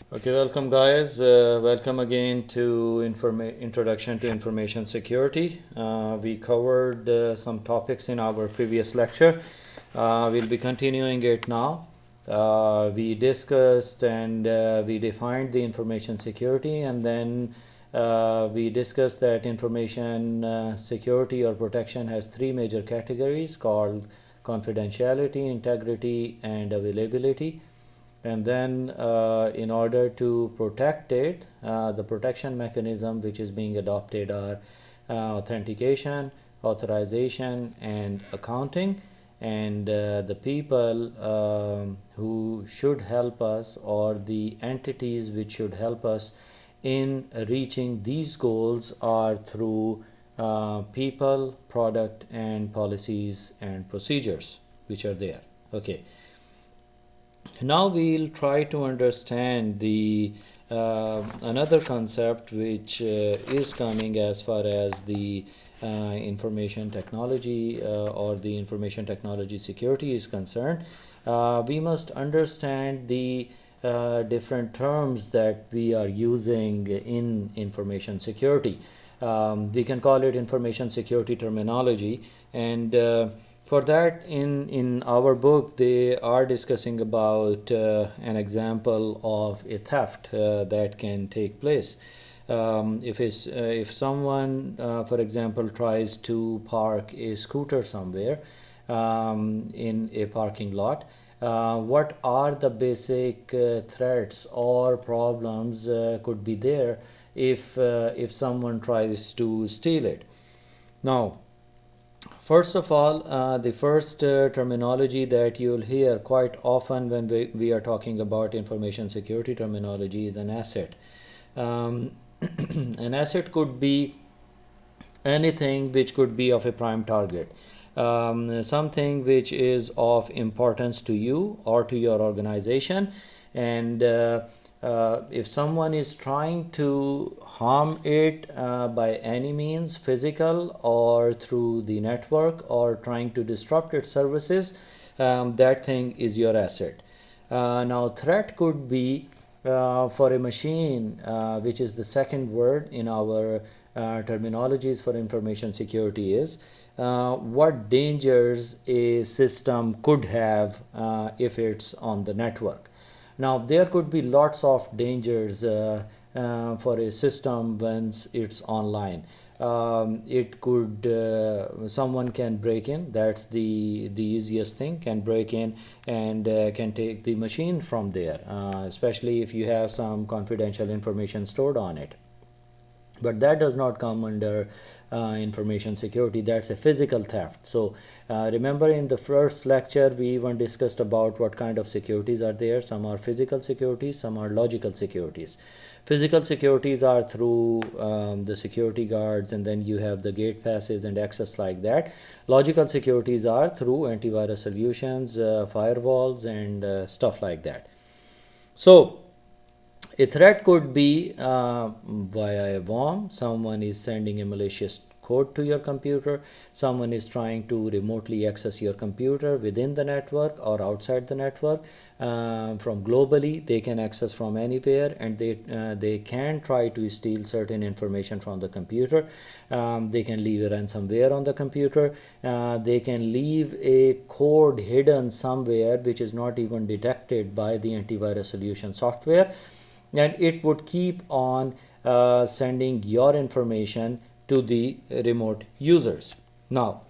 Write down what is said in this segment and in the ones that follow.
Okay, welcome guys. Welcome again to Introduction to Information Security. We covered some topics in our previous lecture. We'll be continuing it now. We discussed and we defined the information security, and then we discussed that information security or protection has three major categories called confidentiality, integrity, and availability. And then in order to protect it, the protection mechanism which is being adopted are authentication, authorization, and accounting. And the people who should help us, or the entities which should help us in reaching these goals, are through people, product, and policies and procedures which are there. Okay. Now we'll try to understand the another concept which is coming as far as the information technology or the information technology security is concerned. We must understand the different terms that we are using in information security. We can call it information security terminology, and for that, in our book, they are discussing about an example of a theft that can take place. If someone, for example, tries to park a scooter somewhere in a parking lot, what are the basic threats or problems could be there if someone tries to steal it? Now, first of all, the first terminology that you'll hear quite often when we are talking about information security terminology is an asset. An asset could be anything which could be of a prime target. Something which is of importance to you or to your organization, and if someone is trying to harm it by any means, physical or through the network, or trying to disrupt its services, that thing is your asset. Now, threat could be for a machine, which is the second word in our terminologies for information security, is what dangers a system could have if it's on the network. Now, there could be lots of dangers for a system once it's online. It could someone can break in. That's the easiest thing. Can break in and can take the machine from there, especially if you have some confidential information stored on it. But that does not come under information security. That's a physical theft. So remember, in the first lecture we even discussed about what kind of securities are there. Some are physical securities, some are logical securities. Physical securities are through the security guards, and then you have the gate passes and access like that. Logical securities are through antivirus solutions, firewalls, and stuff like that. So a threat could be via a worm. Someone is sending a malicious code to your computer. Someone is trying to remotely access your computer within the network or outside the network. From globally, they can access from anywhere, and they can try to steal certain information from the computer. They can leave a ransomware on the computer. They can leave a code hidden somewhere which is not even detected by the antivirus solution software, and it would keep on sending your information to the remote users. Now,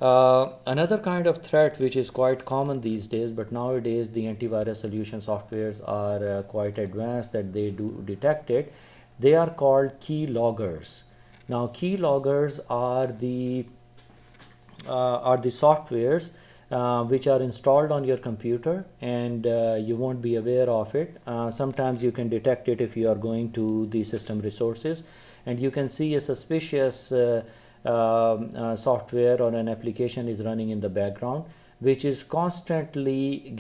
another kind of threat which is quite common these days, but nowadays the antivirus solution softwares are quite advanced that they do detect it. They are called key loggers. Now, key loggers are the softwares which are installed on your computer, and you won't be aware of it. Sometimes you can detect it if you are going to the system resources, and you can see a suspicious software or an application is running in the background, which is constantly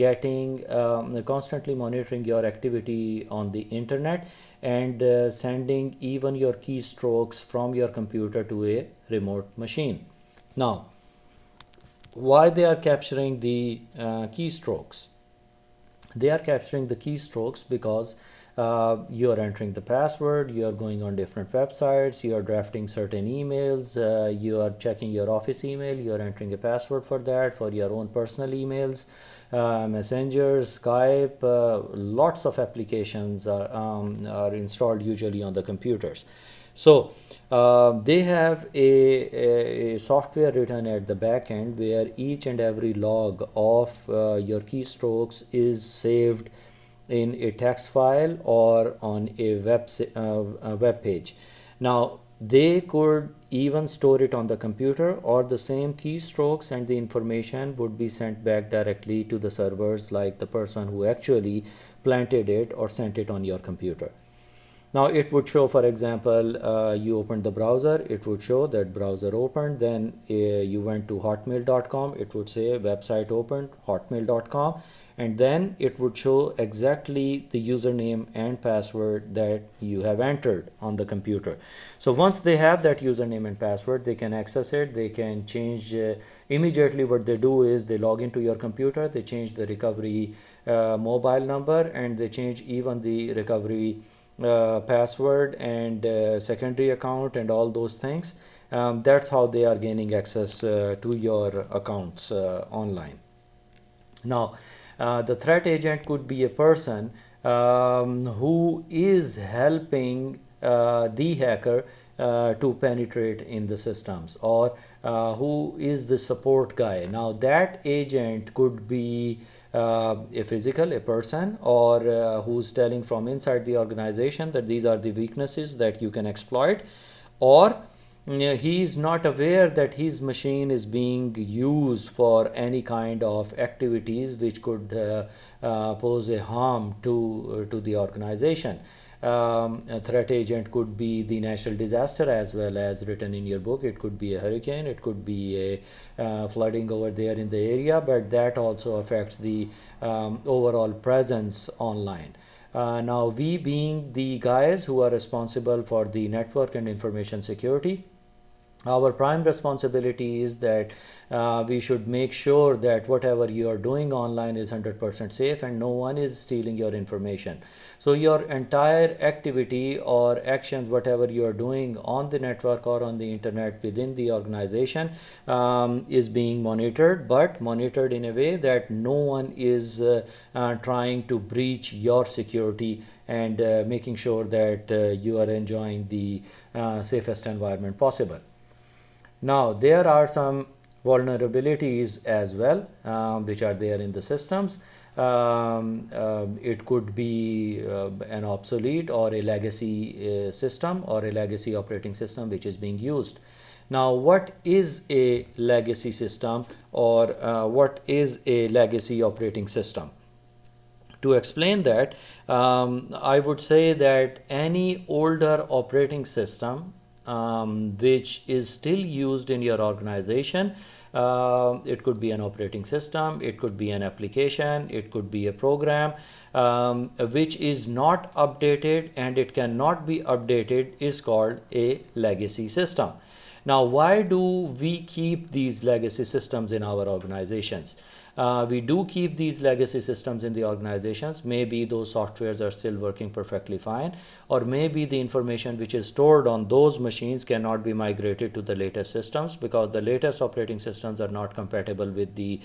constantly monitoring your activity on the internet, and sending even your keystrokes from your computer to a remote machine. Now, why they are capturing the keystrokes? They are capturing the keystrokes because you are entering the password, you are going on different websites, you are drafting certain emails, you are checking your office email, you are entering a password for that, for your own personal emails, messengers, Skype. Lots of applications are installed usually on the computers. So they have a software written at the back end where each and every log of your keystrokes is saved in a text file or on a web page. Now they could even store it on the computer, or the same keystrokes and the information would be sent back directly to the servers, like the person who actually planted it or sent it on your computer. Now it would show, for example, you opened the browser, it would show that browser opened, then you went to hotmail.com, it would say website opened, hotmail.com, and then it would show exactly the username and password that you have entered on the computer. So once they have that username and password, they can access it, they can change immediately. What they do is they log into your computer, they change the recovery mobile number, and they change even the recovery password and secondary account and all those things. That's how they are gaining access to your accounts online. Now the threat agent could be a person who is helping the hacker to penetrate in the systems, or who is the support guy. Now that agent could be a person, or who's telling from inside the organization that these are the weaknesses that you can exploit, or he is not aware that his machine is being used for any kind of activities which could pose a harm to the organization. A threat agent could be the natural disaster, as well as written in your book. It could be a hurricane, it could be a flooding over there in the area, but that also affects the overall presence online. Now we, being the guys who are responsible for the network and information security, our prime responsibility is that we should make sure that whatever you are doing online is 100% safe and no one is stealing your information. So your entire activity or actions, whatever you are doing on the network or on the internet within the organization, is being monitored, but monitored in a way that no one is trying to breach your security, and making sure that you are enjoying the safest environment possible. Now there are some vulnerabilities as well, which are there in the systems. It could be an obsolete or a legacy system, or a legacy operating system which is being used. Now what is a legacy system, or what is a legacy operating system? To explain that, I would say that any older operating system which is still used in your organization, it could be an operating system, it could be an application, it could be a program which is not updated and it cannot be updated, is called a legacy system. Now why do we keep these legacy systems in our organizations? We do keep these legacy systems in the organizations. Maybe those softwares are still working perfectly fine, or maybe the information which is stored on those machines cannot be migrated to the latest systems because the latest operating systems are not compatible with the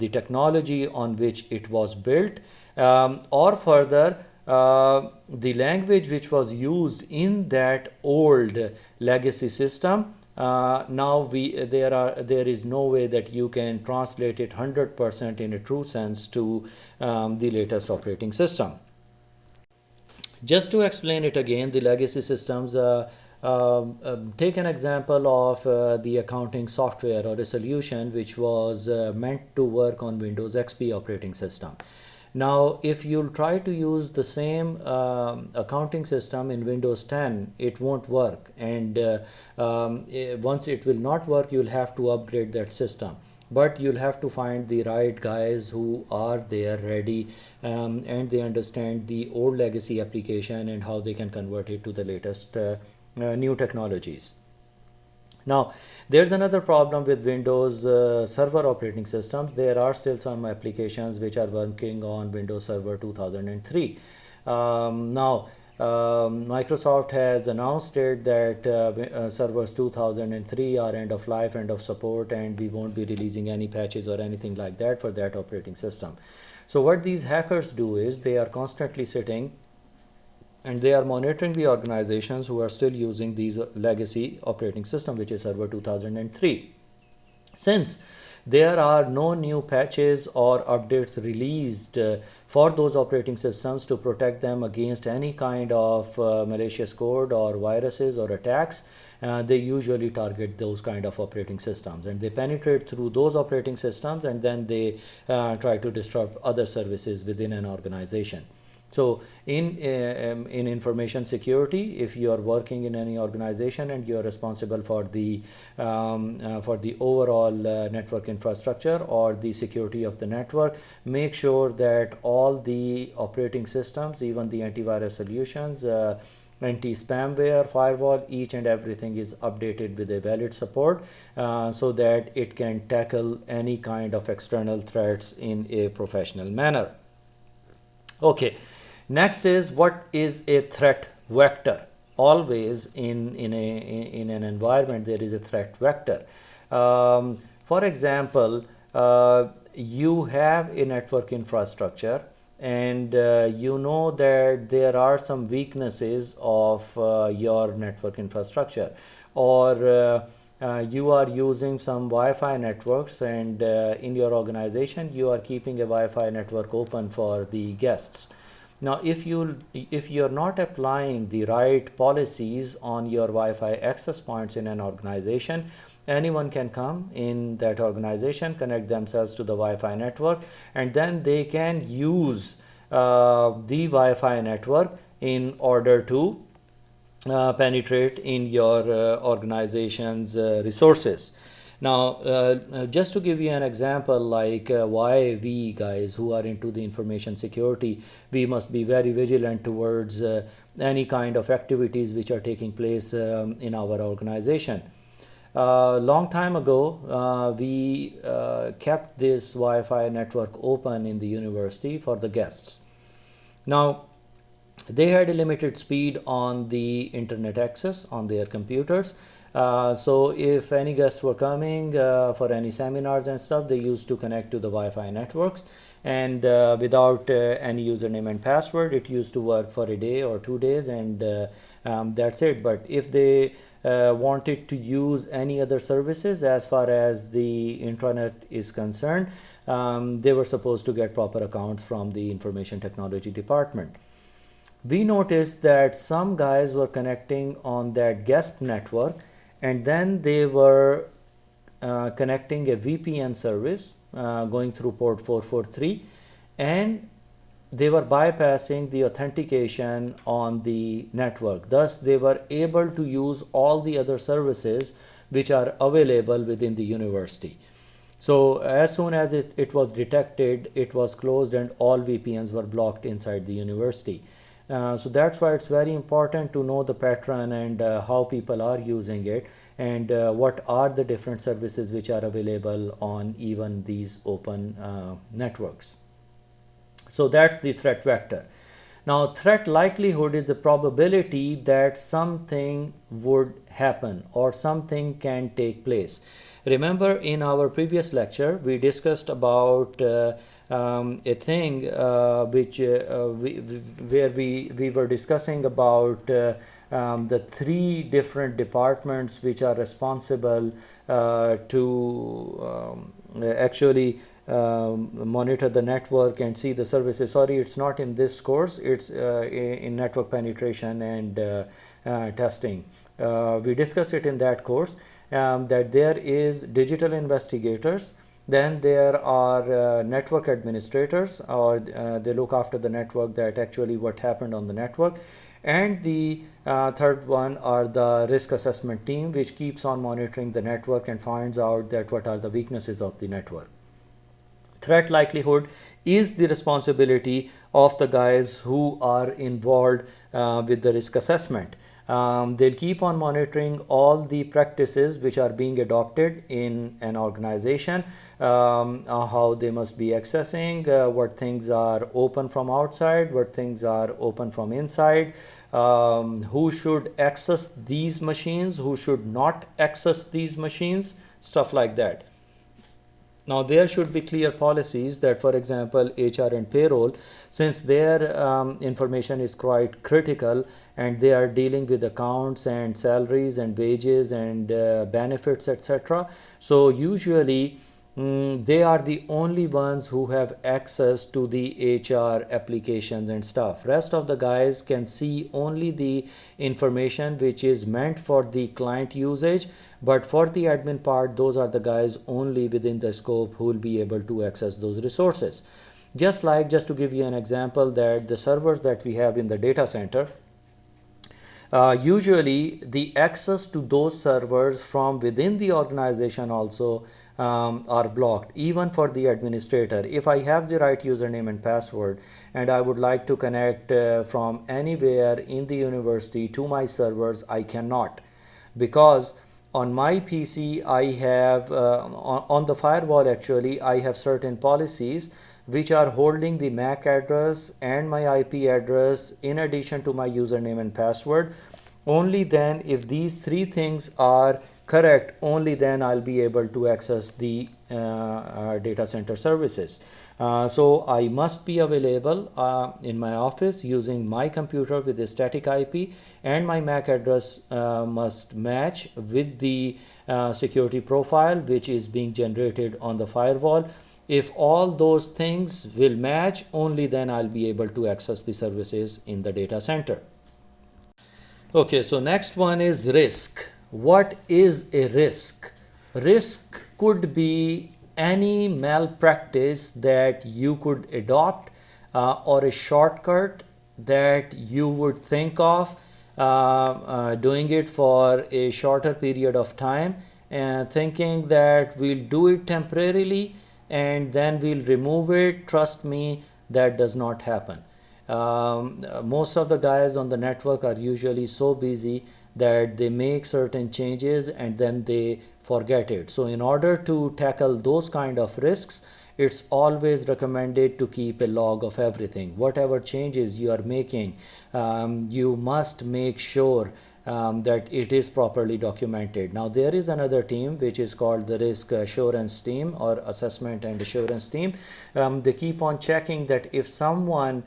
technology on which it was built, or further, the language which was used in that old legacy system, now there is no way that you can translate it 100% in a true sense to the latest operating system. Just to explain it again, the legacy systems, take an example of the accounting software or a solution which was meant to work on Windows XP operating system. Now if you'll try to use the same accounting system in Windows 10, it won't work, and once it will not work, you'll have to upgrade that system. But you'll have to find the right guys who are there ready, and they understand the old legacy application and how they can convert it to the latest new technologies. Now, there's another problem with Windows Server operating systems. There are still some applications which are working on Windows Server 2003. Now, Microsoft has announced it that servers 2003 are end of life, end of support, and we won't be releasing any patches or anything like that for that operating system. So what these hackers do is they are constantly sitting and they are monitoring the organizations who are still using these legacy operating system, which is Server 2003. Since there are no new patches or updates released for those operating systems to protect them against any kind of malicious code or viruses or attacks, they usually target those kind of operating systems, and they penetrate through those operating systems, and then they try to disrupt other services within an organization. So in information security, if you are working in any organization and you are responsible for the overall network infrastructure or the security of the network, make sure that all the operating systems, even the antivirus solutions, anti-spamware, firewall, each and everything is updated with a valid support, so that it can tackle any kind of external threats in a professional manner. Okay. Next is, what is a threat vector? Always in an environment there is a threat vector. For example, you have a network infrastructure, and you know that there are some weaknesses of your network infrastructure, or you are using some Wi-Fi networks, and in your organization you are keeping a Wi-Fi network open for the guests. Now, if you're not applying the right policies on your Wi-Fi access points in an organization, anyone can come in that organization, connect themselves to the Wi-Fi network, and then they can use the Wi-Fi network in order to penetrate in your organization's resources. Now, just to give you an example, like why we guys who are into the information security, we must be very vigilant towards any kind of activities which are taking place in our organization. Long time ago, we kept this Wi-Fi network open in the university for the guests. Now, they had a limited speed on the internet access on their computers. So if any guests were coming for any seminars and stuff, they used to connect to the Wi-Fi networks, and without any username and password, it used to work for a day or 2 days, and that's it. But if they wanted to use any other services as far as the intranet is concerned, they were supposed to get proper accounts from the information technology department. We noticed that some guys were connecting on that guest network, and then they were connecting a VPN service going through port 443, and they were bypassing the authentication on the network. Thus, they were able to use all the other services which are available within the university. So as soon as it was detected, it was closed, and all VPNs were blocked inside the university. So that's why it's very important to know the pattern and how people are using it, and what are the different services which are available on even these open networks. So that's the threat vector. Now, threat likelihood is the probability that something would happen or something can take place. Remember, in our previous lecture, we discussed about a thing where we were discussing about the 3 different departments which are responsible to actually monitor the network and see the services. Sorry, it's not in this course, it's in network penetration and testing. We discussed it in that course, that there is digital investigators, then there are network administrators, or they look after the network, that actually what happened on the network, and the third one are the risk assessment team, which keeps on monitoring the network and finds out that what are the weaknesses of the network. Threat likelihood is the responsibility of the guys who are involved with the risk assessment. They'll keep on monitoring all the practices which are being adopted in an organization, how they must be accessing, what things are open from outside, what things are open from inside, who should access these machines, who should not access these machines, stuff like that. Now, there should be clear policies that, for example, HR and payroll, since their information is quite critical and they are dealing with accounts and salaries and wages and benefits, etc. So, usually, they are the only ones who have access to the HR applications and stuff. Rest of the guys can see only the information which is meant for the client usage, but for the admin part, those are the guys only within the scope who will be able to access those resources. Just to give you an example, that the servers that we have in the data center, usually the access to those servers from within the organization also are blocked, even for the administrator. If I have the right username and password and I would like to connect from anywhere in the university to my servers, I cannot, because on my PC I have on the firewall, actually I have certain policies which are holding the MAC address and my IP address in addition to my username and password. Only then, if these three things are correct, only then I'll be able to access the data center services. So I must be available in my office using my computer with a static IP, and my MAC address must match with the security profile which is being generated on the firewall. If all those things will match, only then I'll be able to access the services in the data center. Okay, so next one is risk. What is a risk? Risk could be any malpractice that you could adopt, or a shortcut that you would think of doing it for a shorter period of time and thinking that we'll do it temporarily and then we'll remove it. Trust me, that does not happen. Most of the guys on the network are usually so busy that they make certain changes and then they forget it. So in order to tackle those kind of risks, it's always recommended to keep a log of everything. Whatever changes you are making, you must make sure that it is properly documented. Now, there is another team which is called the risk assurance team or assessment and assurance team. They keep on checking that if someone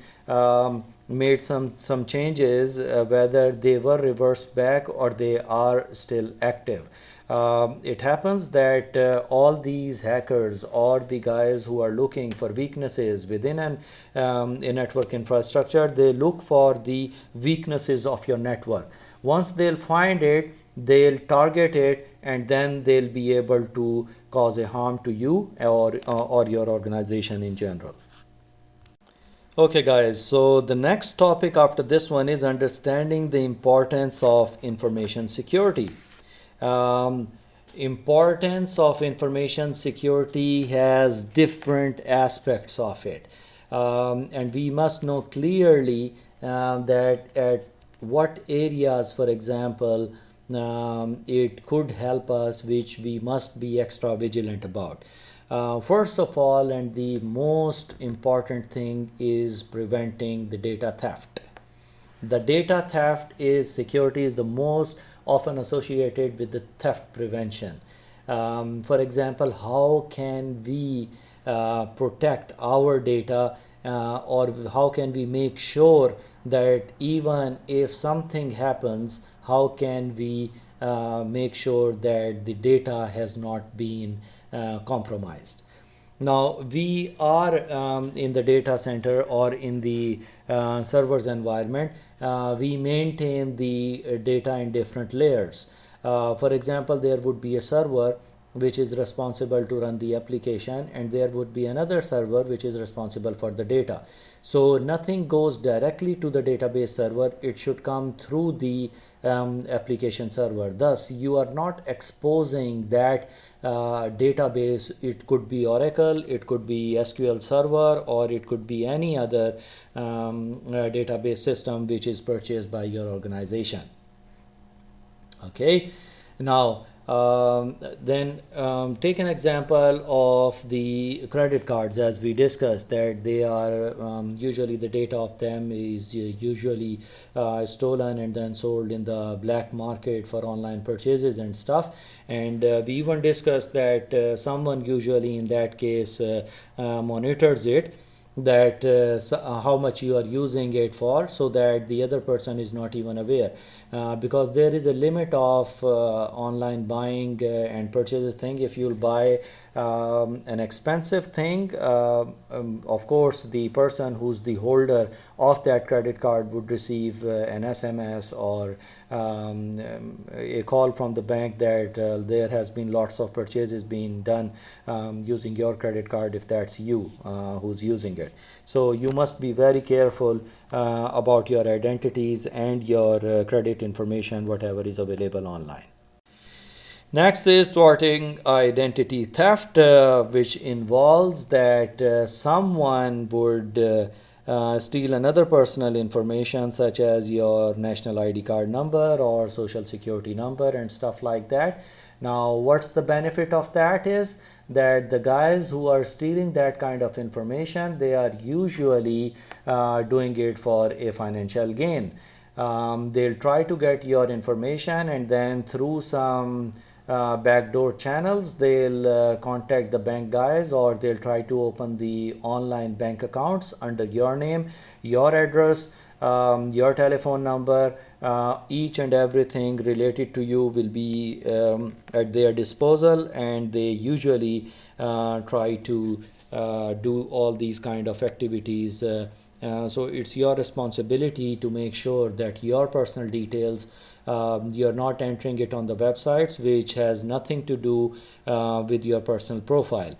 made some changes, whether they were reversed back or they are still active. It happens that all these hackers or the guys who are looking for weaknesses within a network infrastructure, they look for the weaknesses of your network. Once they'll find it, they'll target it, and then they'll be able to cause a harm to you or your organization in general. Okay guys, so the next topic after this one is understanding the importance of information security. Importance of information security has different aspects of it, and we must know clearly that at what areas, for example, it could help us, which we must be extra vigilant about. First of all, and the most important thing is preventing the data theft. The data theft is security is the most often associated with the theft prevention. For example, how can we protect our data, or how can we make sure that even if something happens, how can we make sure that the data has not been compromised? Now, we are in the data center or in the servers environment, we maintain the data in different layers. For example, there would be a server which is responsible to run the application, and there would be another server which is responsible for the data. So nothing goes directly to the database server, it should come through the application server. Thus, you are not exposing that database. It could be Oracle, it could be SQL Server, or it could be any other database system which is purchased by your organization. Okay, now then take an example of the credit cards, as we discussed that they are usually the data of them is usually stolen and then sold in the black market for online purchases and stuff. And we even discussed that someone usually in that case monitors it, that how much you are using it for, so that the other person is not even aware, because there is a limit of online buying and purchases thing. If you'll buy an expensive thing, of course the person who's the holder of that credit card would receive an SMS or a call from the bank that there has been lots of purchases being done using your credit card, if that's you who's using it. So you must be very careful about your identities and your credit information, whatever is available online. Next is thwarting identity theft, which involves that someone would steal another personal information, such as your national ID card number or social security number and stuff like that. Now, what's the benefit of that is that the guys who are stealing that kind of information, they are usually doing it for a financial gain. They'll try to get your information, and then through some backdoor channels they'll contact the bank guys, or they'll try to open the online bank accounts under your name, your address, your telephone number. Each and everything related to you will be at their disposal, and they usually try to do all these kind of activities. So it's your responsibility to make sure that your personal details, you're not entering it on the websites which has nothing to do with your personal profile.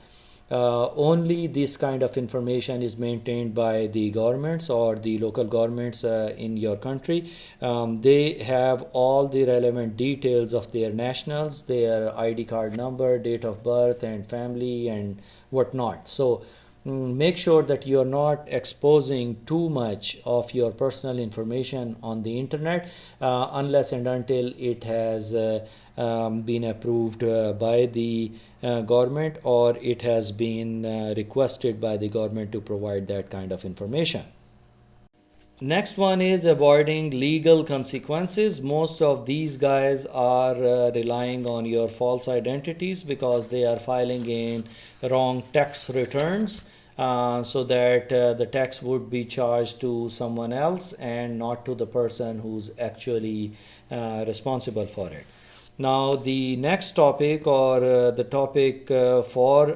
Only this kind of information is maintained by the governments or the local governments in your country. They have all the relevant details of their nationals, their ID card number, date of birth, and family and whatnot. So make sure that you are not exposing too much of your personal information on the internet unless and until it has been approved by the government, or it has been requested by the government to provide that kind of information. Next one is avoiding legal consequences. Most of these guys are relying on your false identities because they are filing in wrong tax returns, so that the tax would be charged to someone else and not to the person who's actually responsible for it. Now, the next topic, or the topic for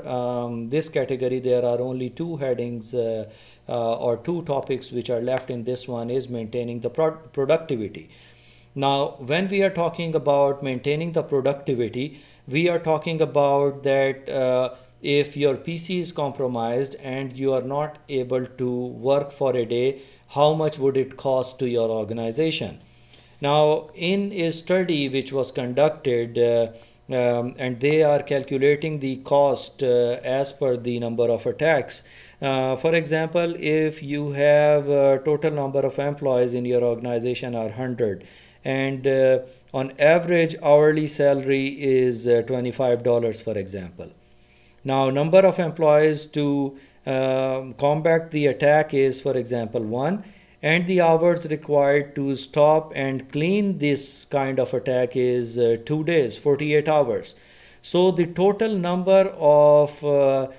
this category, there are only two headings or two topics which are left in this one, is maintaining the productivity. Now, when we are talking about maintaining the productivity, we are talking about that if your PC is compromised and you are not able to work for a day, how much would it cost to your organization? Now, in a study which was conducted, and they are calculating the cost as per the number of attacks. For example, if you have a total number of employees in your organization are 100, and on average hourly salary is $25, for example. Now, number of employees to combat the attack is, for example, 1, and the hours required to stop and clean this kind of attack is 2 days, 48 hours. So the total number of the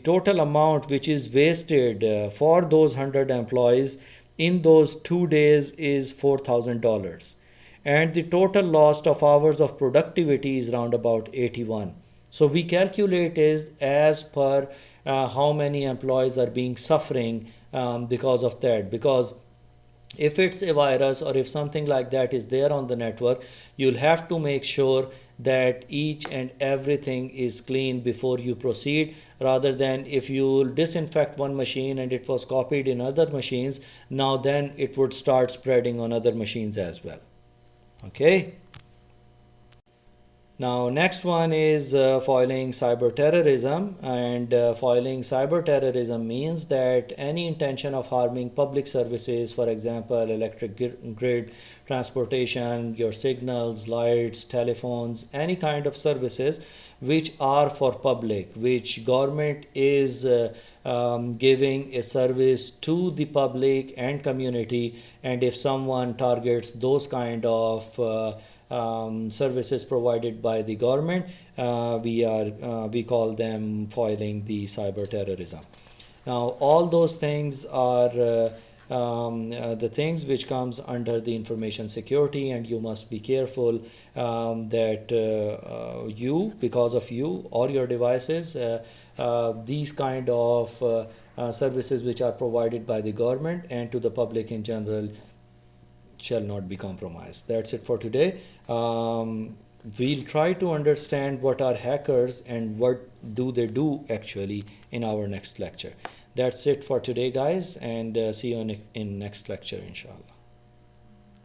total amount which is wasted for those 100 employees in those 2 days is $4,000, and the total loss of hours of productivity is around about 81. So we calculate is as per how many employees are being suffering because of that. Because if it's a virus or if something like that is there on the network, you'll have to make sure that each and everything is clean before you proceed, rather than if you disinfect one machine and it was copied in other machines, now then it would start spreading on other machines as well. Okay. Now, next one is foiling cyber terrorism, and foiling cyber terrorism means that any intention of harming public services, for example, electric grid, transportation, your signals, lights, telephones, any kind of services which are for public, which government is giving a service to the public and community, and if someone targets those kind of services provided by the government, we call them foiling the cyber terrorism. Now, all those things are the things which comes under the information security, and you must be careful that you, because of you or your devices, these kind of services which are provided by the government and to the public in general shall not be compromised. That's it for today. We'll try to understand what are hackers and what do they do actually in our next lecture. That's it for today, guys, and see you in next lecture, inshallah.